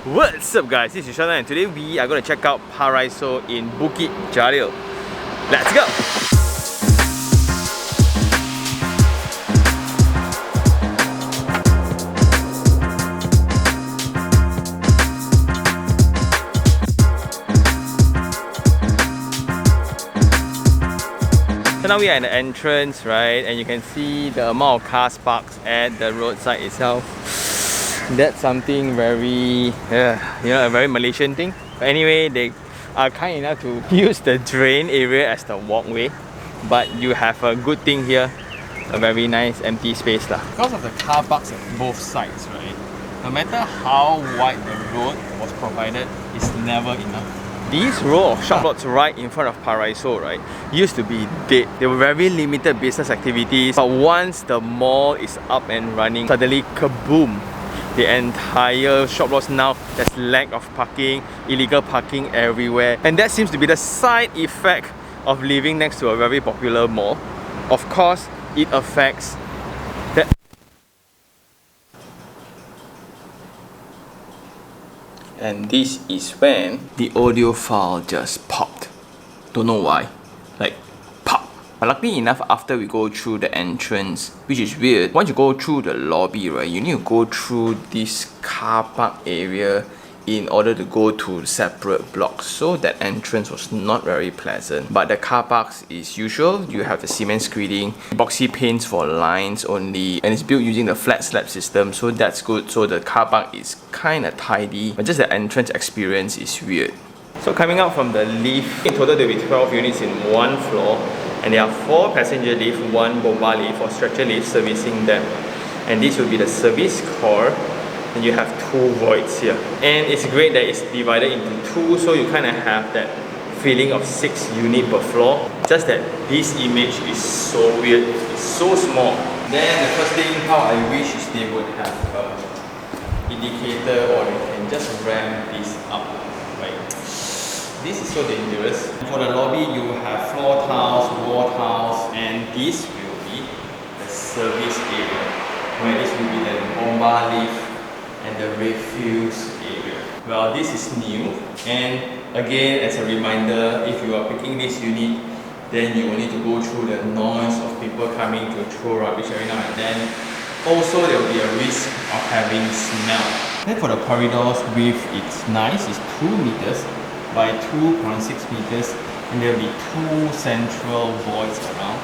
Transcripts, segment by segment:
What's up guys, this is Shana and today we are going to check out Paraiso in Bukit Jalil. Let's go! So now we are at the entrance, right? And you can see the amount of cars parked at the roadside itself. That's something very, a very Malaysian thing. But anyway, they are kind enough to use the drain area as the walkway. But you have a good thing here, a very nice empty space lah. Because of the car parks at both sides, right? No matter how wide the road was provided, it's never enough. These row of shop lots right in front of Paraiso, right, used to be dead. There were very limited business activities. But once the mall is up and running, suddenly kaboom! The entire shop lots now, there's lack of parking, illegal parking everywhere. And that seems to be the side effect of living next to a very popular mall. Of course, it affects the... And this is when the audio file just popped. Don't know why. Like, pop. But luckily enough, after we go through the entrance, which is weird, once you go through the lobby, right, you need to go through this car park area in order to go to separate blocks. So that entrance was not very pleasant. But the car parks is usual. You have the cement screening, epoxy paints for lines only, and it's built using the flat slab system, so that's good. So the car park is kind of tidy, but just the entrance experience is weird. So coming out from the lift, in total there will be 12 units in one floor, and there are 4 passenger lifts, 1 bomba lift or stretcher lift servicing them. And this will be the service core. And you have 2 voids here. And it's great that it's divided into 2, so you kind of have that feeling of 6 units per floor. Just that this image is so weird, it's so small. Then the first thing how I wish is they would have an indicator, or they can just ramp this up, right? This is so dangerous. For the lobby, you have floor tiles, wall tiles, and this will be the service area, where this will be the bomba lift and the refuse area. Well, this is new, and again, as a reminder, if you are picking this unit, then you will need to go through the noise of people coming to throw rubbish every now and then. Also, there will be a risk of having smell. Then for the corridors width, it's nice, it's 2 meters by 2.6 meters, and there will be 2 central voids around.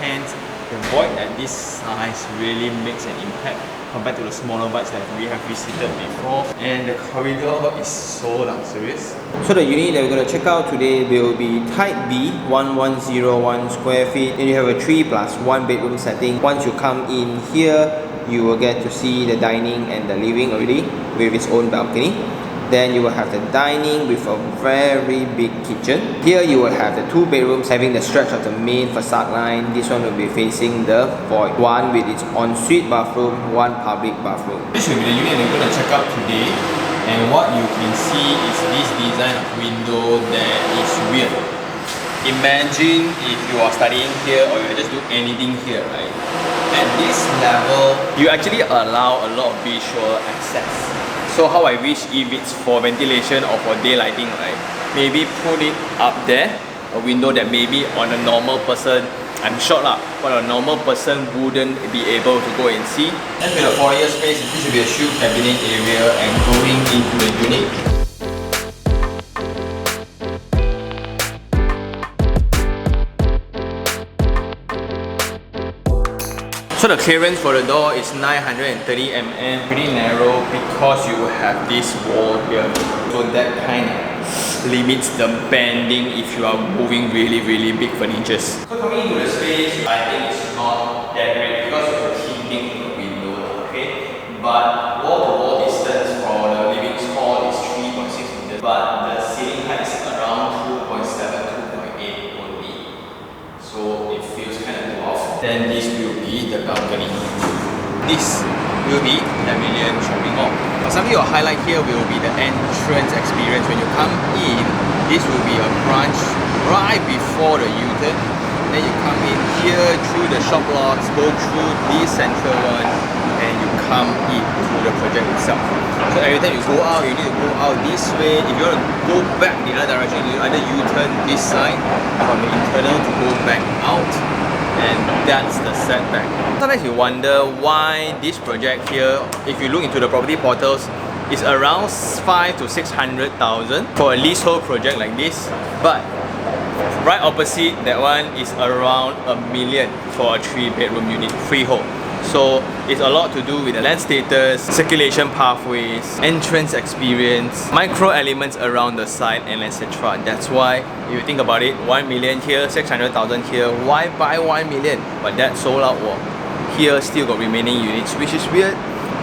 Hence, the void at this size really makes an impact compared to the smaller voids that we have visited before. And the corridor is so luxurious. So the unit that we're going to check out today will be Type B, 1101 square feet. And you have a 3+1 bedroom setting. Once you come in here, you will get to see the dining and the living already with its own balcony. Then you will have the dining with a very big kitchen. Here you will have the 2 bedrooms having the stretch of the main facade line. This one will be facing the void. One with its ensuite bathroom, 1 public bathroom. This will be the unit that we're going to check out today. And what you can see is this design of window that is weird. Imagine if you are studying here or you just do anything here, right? At this level, you actually allow a lot of visual access. So how I wish, if it's for ventilation or for daylighting, right, maybe put it up there, a window that maybe on a normal person, I'm short lah, but a normal person wouldn't be able to go and see. And with the foyer space, this will be a shoe cabinet area and going into the unit. So the clearance for the door is 930 mm, pretty narrow because you have this wall here. So that kind of limits the bending if you are moving really big furniture. So coming into the space, I think it's not that great because you're keeping the window, okay? But wall-to-wall distance for the living hall is 3.6 meters, but the ceiling height is around 2.7, 2.8 only. So it feels kind of off. Then this will be the balcony. This will be Pavilion Shopping Mall. Something I'll highlight here will be the entrance experience. When you come in, this will be a branch right before the U-turn. Then you come in here through the shop lots, go through this central one, and you come in to the project itself. So every time you go out, you need to go out this way. If you want to go back the other direction, you either U-turn this side from the internal to go back out, and that's the setback. Sometimes you wonder why this project here, if you look into the property portals, is around 5 to 600,000 for a leasehold project like this, but right opposite that one is around $1 million for a 3-bedroom unit freehold. So it's a lot to do with the land status, circulation pathways, entrance experience, micro elements around the site, and etc. That's why if you think about it, 1 million here, 600,000 here, why buy 1 million? But that sold out wall. Here still got remaining units, which is weird.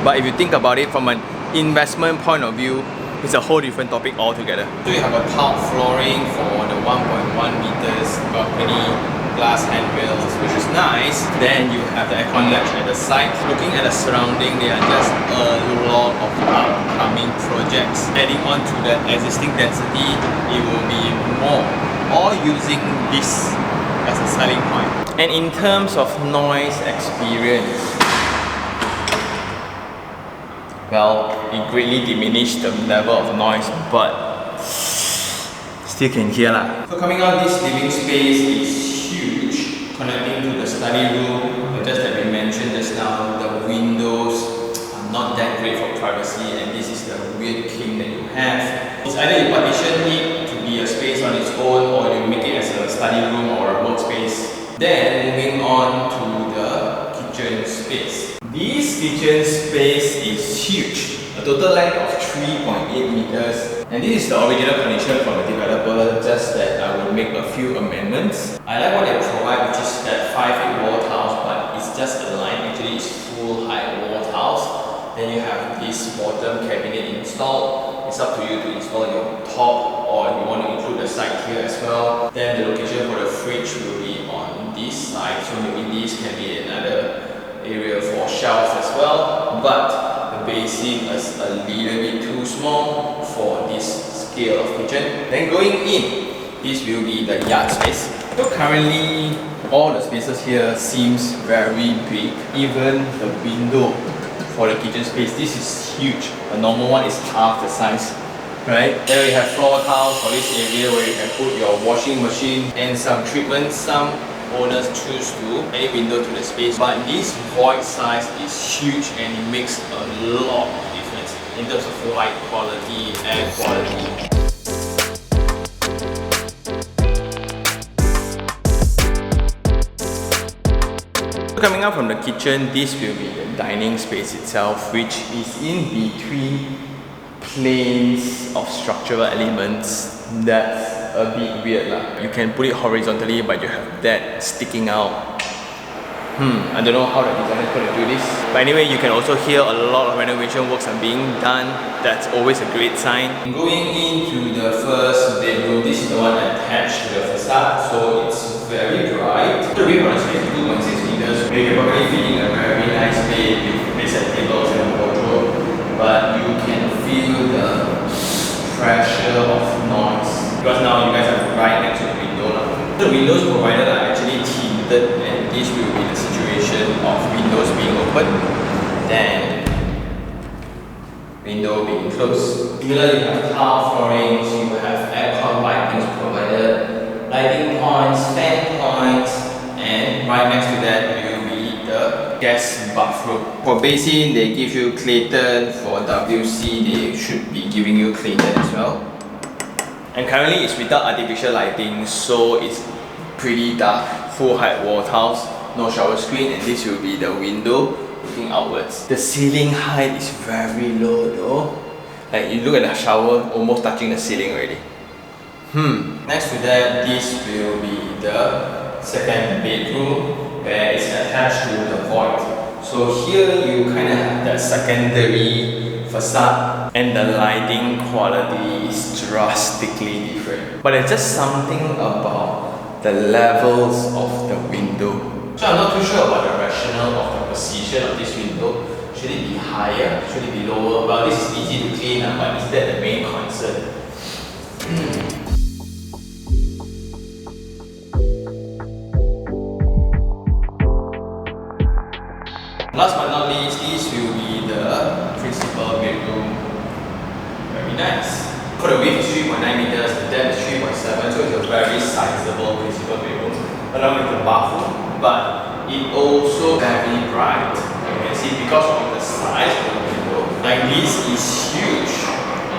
But if you think about it from an investment point of view, it's a whole different topic altogether. So you have a tiled flooring for the 1.1 meters balcony, glass handrails, which is nice. Then you have the aircon latch at the side. Looking at the surrounding, there are just a lot of upcoming projects. Adding on to the existing density, it will be more. All using this as a selling point. And in terms of noise experience, well, it greatly diminished the level of noise, but still can hear lah. So coming out, this living space is huge, connecting to the study room. But just like we mentioned just now, the windows are not that great for privacy, and this is the weird king that you have. It's either you partition it to be a space on its own, or you make it as a study room or a workspace. Then moving on to the kitchen space. This kitchen space is huge, a total length of 3.8 meters, and this is the original condition from the developer, just that I will make a few amendments. I like what they provide, which is that 5-feet wall tiles, but it's just a line, actually it's full height wall tiles. Then you have this bottom cabinet installed. It's up to you to install your top, or if you want to include the side here as well. Then the location for the fridge will be on this side, so maybe this can be another area for shelves as well, but the basin is a little bit too small for this scale of kitchen. Then going in, this will be the yard space. So currently, all the spaces here seems very big. Even the window for the kitchen space, this is huge. A normal one is half the size, right? Then we have floor tiles for this area where you can put your washing machine and some treatments. Some owners choose to add window to the space, but this void size is huge and it makes a lot of difference in terms of light quality, air quality. Coming out from the kitchen, this will be the dining space itself, which is in between planes of structural elements. That's a bit weird lah. You can put it horizontally, but you have that sticking out. I don't know how the designer is going to do this. But anyway, you can also hear a lot of renovation works are being done. That's always a great sign. Going into the first bedroom, this is the one attached to the facade, so it's very bright. The width on the space is 2.6 meters. You can probably fit in a very nice bed with bedside tables and a wardrobe, but you can feel the pressure of noise. Because now you guys are right next to the window now. The windows provided are actually tinted, and this will be the situation of windows being open, then window being closed. Similarly, you have tile floorings, you have aircon lightings provided, lighting points, fan points, and right next to that will be the guest bathroom. For basin, they give you Clayton. For WC, they should be giving you Clayton as well. And currently it's without artificial lighting, so it's pretty dark. Full height wall tiles, no shower screen, and this will be the window looking outwards. The ceiling height is very low though. Like you look at the shower, almost touching the ceiling already. Next to that, this will be the second bedroom, where it's attached to the void. So here you kind of have the secondary facade, and the lighting quality is drastically different. But there's just something about the levels of the window. So I'm not too sure about the rationale of the position of this window. Should it be higher? Should it be lower? Well, this is easy to clean up, but is that the main concern? Last but not least, this nice. For the width is 3.9 meters, the depth is 3.7, so it's a very sizable principal bedroom along with the bathroom, but it also very bright. You can see because of the size of the window, like this is huge.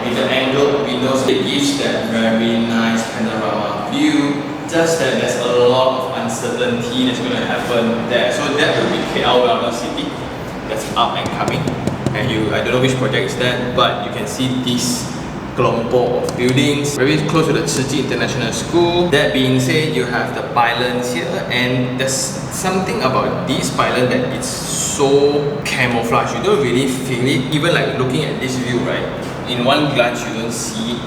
With the angled windows, it gives that very nice panorama view. Just that there's a lot of uncertainty that's going to happen there. So that will be KL Wellness City. That's up and coming. And I don't know which project is that, but you can see this kelompok of buildings very close to the Tzu Chi International School. That being said, you have the pylons here, and there's something about this pylon that it's so camouflage. You don't really feel it, even like looking at this view, right? In one glance, you don't see it.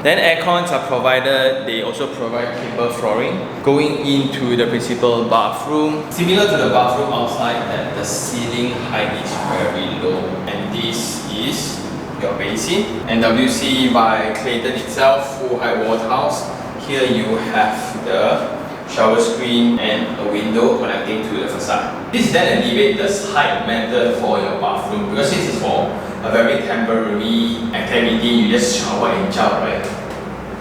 Then aircons are provided. They also provide timber flooring going into the principal bathroom. Similar to the bathroom outside, that the ceiling height is very low, and this is your basin. And WC by Clayton itself, full height wall tiles. Here you have the shower screen and a window connecting to the facade. This then alleviates the height method for your bathroom, because this is for a very temporary activity. You just shower and shower, right?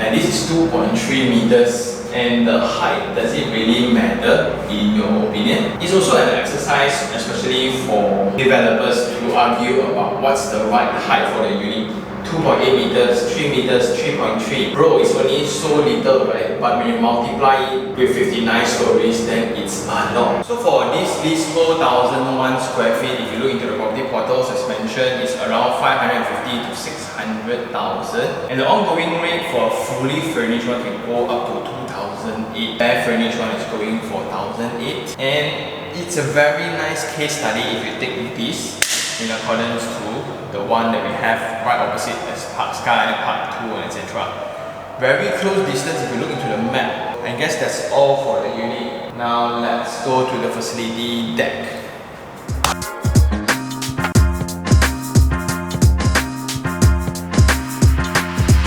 And this is 2.3 meters, and the height, does it really matter in your opinion? It's also an exercise, especially for developers, to argue about what's the right height for the unit. 2.8 meters, 3 meters, 3.3. Bro, it's only so little, right? But when you multiply it with 59 stories, then it's a lot. So for this leasehold 1,001 square feet, if you look into the property portals, as mentioned, it's around 550 to 600,000. And the ongoing rate for a fully furnished one can go up to 2,008. Bare furnished one is going for 1,008. And it's a very nice case study if you take this in accordance to the one that we have right opposite as Park Sky, Park 2, and etc. Very close distance if you look into the map. I guess that's all for the unit. Now let's go to the facility deck.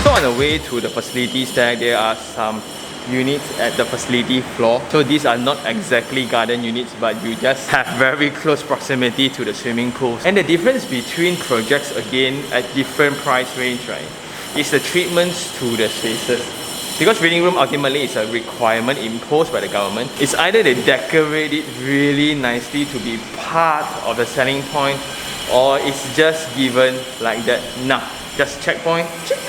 So on the way to the facilities deck, there are some units at the facility floor. So these are not exactly garden units, but you just have very close proximity to the swimming pools. And the difference between projects, again, at different price range, right, is the treatments to the spaces. Because reading room ultimately is a requirement imposed by the government. It's either they decorate it really nicely to be part of the selling point, or it's just given like that, nah, just checkpoint,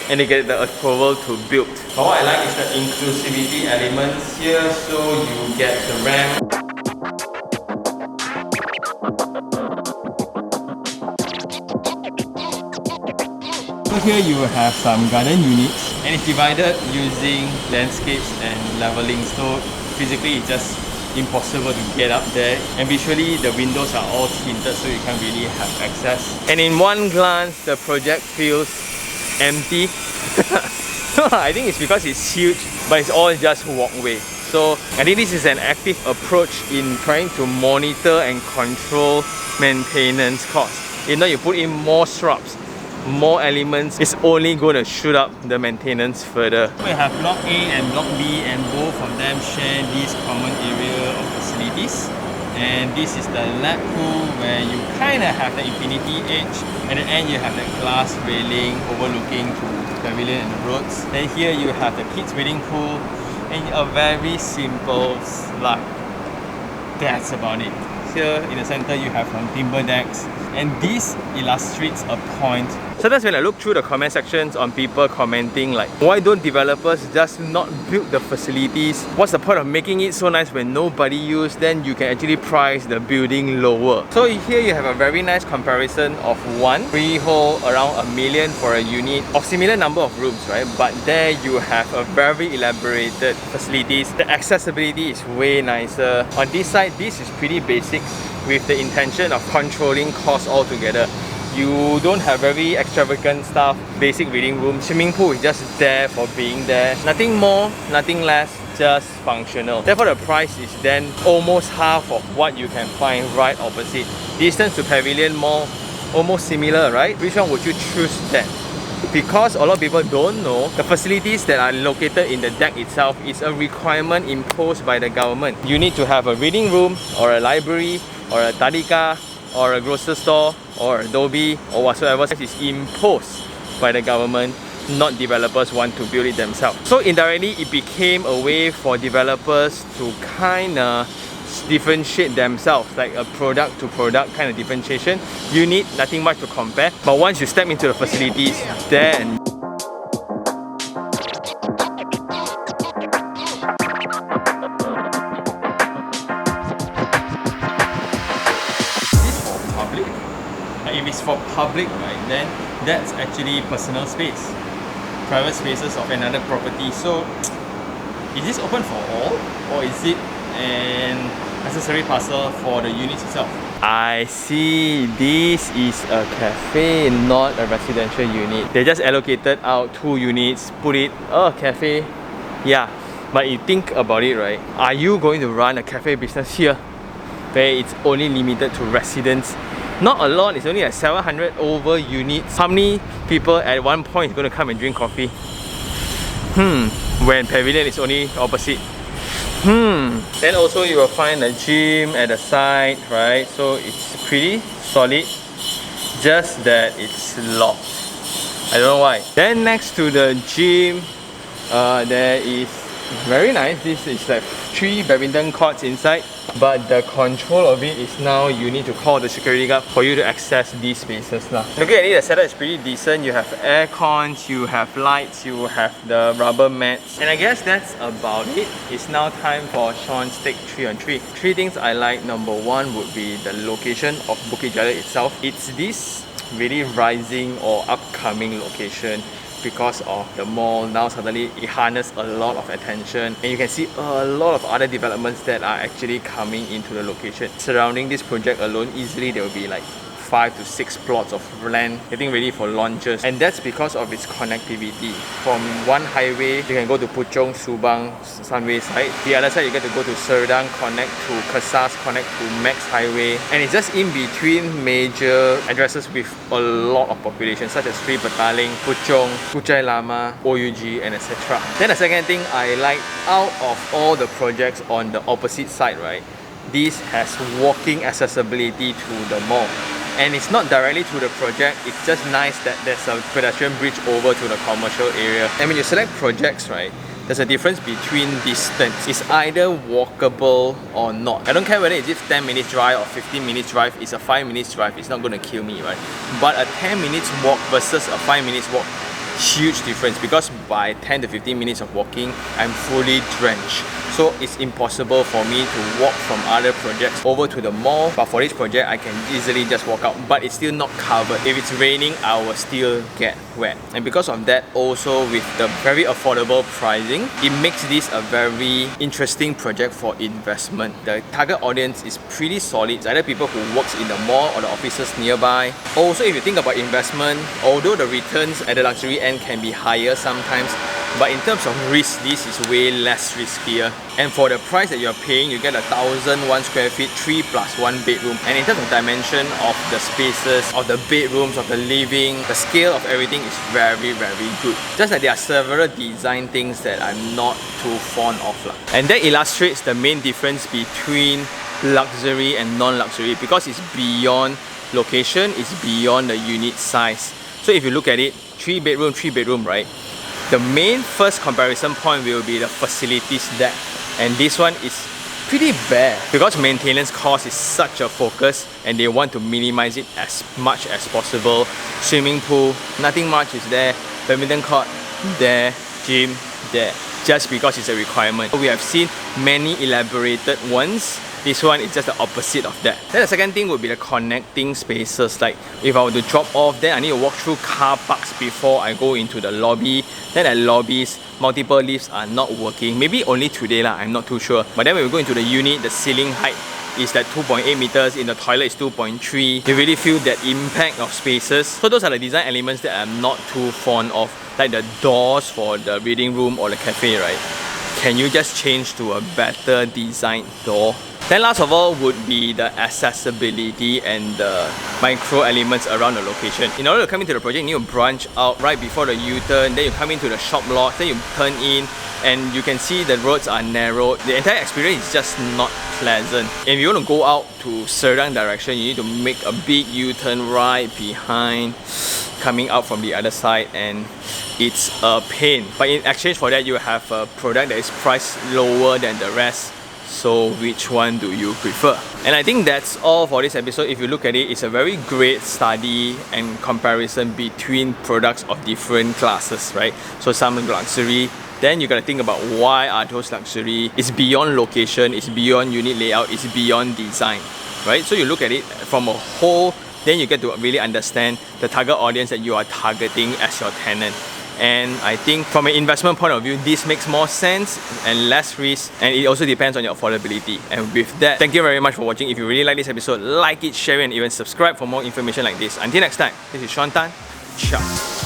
and they get the approval to build. But what I like is the inclusivity elements here, so you get the ramp. So here you have some garden units, and it's divided using landscapes and leveling. So physically it's just impossible to get up there, and visually the windows are all tinted, so you can't really have access. And in one glance, the project feels empty. I think it's because it's huge, but it's all just walkway. So I think this is an active approach in trying to monitor and control maintenance costs. You know, you put in more shrubs, more elements, it's only going to shoot up the maintenance further. We have Block A and Block B, and both of them share this common area of facilities. And this is the lap pool where you kind of have the infinity edge. At the end you have the glass railing overlooking to the pavilion and the roads. Then here you have the kids wading pool and a very simple slide. That's about it. Here in the center you have some timber decks, and this illustrates a point. Sometimes when I look through the comment sections on people commenting like, why don't developers just not build the facilities? What's the point of making it so nice when nobody uses? Then you can actually price the building lower. So here you have a very nice comparison of one freehold around $1 million for a unit of similar number of rooms, right? But there you have a very elaborated facilities. The accessibility is way nicer. On this side, this is pretty basic with the intention of controlling costs altogether. You don't have very extravagant stuff, basic reading room, swimming pool is just there for being there. Nothing more, nothing less, just functional. Therefore the price is then almost half of what you can find right opposite. Distance to Pavilion Mall, almost similar, right? Which one would you choose then? Because a lot of people don't know, the facilities that are located in the deck itself is a requirement imposed by the government. You need to have a reading room, or a library, or a tadika, or a grocery store, or Adobe, or whatsoever is imposed by the government, not developers want to build it themselves. So indirectly, it became a way for developers to kind of differentiate themselves, like a product to product kind of differentiation. You need nothing much to compare, but once you step into the facilities, then if it's for public, right, then that's actually personal space, private spaces of another property. So is this open for all, or is it an accessory parcel for the units itself? I see, this is a cafe, not a residential unit. They just allocated out 2 units, put it, cafe. Yeah, but you think about it, right? Are you going to run a cafe business here where it's only limited to residents? Not a lot, it's only like 700 over units. How many people at one point is going to come and drink coffee? When pavilion is only opposite. Then also you will find a gym at the side, right? So it's pretty solid, just that it's locked. I don't know why. Then next to the gym, there is very nice. This is like 3 badminton courts inside. But the control of it is now you need to call the security guard for you to access these spaces now. Looking at it, the setup is pretty decent. You have air cons, you have lights, you have the rubber mats. And I guess that's about it. It's now time for Sean's take 3 on 3. 3 things I like. Number 1 would be the location of Bukit Jalil itself. It's this really rising or upcoming location. Because of the mall, now suddenly it harnessed a lot of attention, and you can see a lot of other developments that are actually coming into the location. Surrounding this project alone, easily there will be like 5 to 6 plots of land getting ready for launches, and that's because of its connectivity. From one highway, you can go to Puchong, Subang, Sunway side. The other side, you get to go to Serdang, connect to Kesas, connect to Max Highway, and it's just in between major addresses with a lot of population, such as Sri Petaling, Puchong, Kuchai Lama, OUG, and etc. Then the second thing I like, out of all the projects on the opposite side, right, this has walking accessibility to the mall. And it's not directly to the project, it's just nice that there's a pedestrian bridge over to the commercial area. And when you select projects, right, there's a difference between distance. It's either walkable or not. I don't care whether it's 10 minutes drive or 15 minutes drive, it's a 5 minutes drive, it's not going to kill me, right? But a 10 minutes walk versus a 5 minutes walk, huge difference, because by 10 to 15 minutes of walking, I'm fully drenched. So it's impossible for me to walk from other projects over to the mall. But for this project, I can easily just walk out. But it's still not covered. If it's raining, I will still get wet. And because of that, also with the very affordable pricing, it makes this a very interesting project for investment. The target audience is pretty solid. It's either people who works in the mall or the offices nearby. Also, if you think about investment, although the returns at the luxury end can be higher sometimes, but in terms of risk, this is way less riskier. And for the price that you're paying, you get 1,001 square feet, 3 plus 1 bedroom. And in terms of dimension of the spaces, of the bedrooms, of the living, the scale of everything is very, very good. Just that there are several design things that I'm not too fond of. And that illustrates the main difference between luxury and non-luxury, because it's beyond location, it's beyond the unit size. So if you look at it, 3 bedroom, right? The main first comparison point will be the facilities deck, and this one is pretty bare because maintenance cost is such a focus and they want to minimize it as much as possible. Swimming pool, nothing much is there. Badminton court, there. Gym, there. Just because it's a requirement. We have seen many elaborated ones. This one is just the opposite of that. Then the second thing would be the connecting spaces. Like if I were to drop off, then I need to walk through car parks before I go into the lobby. Then at lobbies, multiple lifts are not working. Maybe only today lah, I'm not too sure. But then when we go into the unit, the ceiling height is like 2.8 meters, in the toilet is 2.3. You really feel that impact of spaces. So those are the design elements that I'm not too fond of. Like the doors for the reading room or the cafe, right? Can you just change to a better designed door? Then last of all would be the accessibility and the micro elements around the location. In order to come into the project, you need to branch out right before the U-turn, then you come into the shop lot, then you turn in, and you can see the roads are narrow. The entire experience is just not pleasant. If you want to go out to Serdang direction, you need to make a big U-turn right behind. coming out from the other side, and it's a pain. But in exchange for that, you have a product that is priced lower than the rest. So which one do you prefer? And I think that's all for this episode. If you look at it, it's a very great study and comparison between products of different classes, right? So some luxury, then you gotta think about why are those luxury. It's beyond location, it's beyond unit layout, it's beyond design, right? So you look at it from a whole, then you get to really understand the target audience that you are targeting as your tenant. And I think from an investment point of view, this makes more sense and less risk, and it also depends on your affordability. And with that, thank you very much for watching. If you really like this episode, like it, share it, and even subscribe for more information like this. Until next time, this is Sean Tan. Ciao.